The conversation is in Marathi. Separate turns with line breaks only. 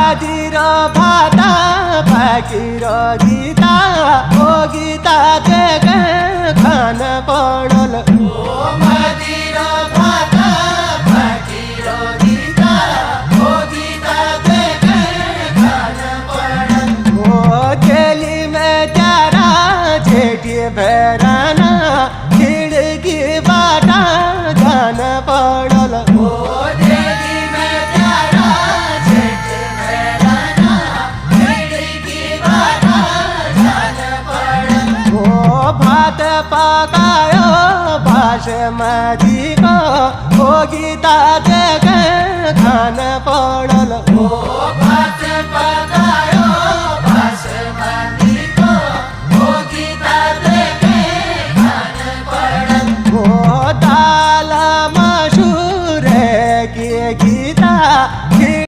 भाजीर भाता पाकीर गीता ओ गीता ते खान पडल भाजीर भाता पाकीर गीता ओ गीता ते खान पडल ओ चेली में चारा छेटी भेराना खिड़की बाटा खान पडल भात पकायो बासमती को ओ गीता ते खान पडल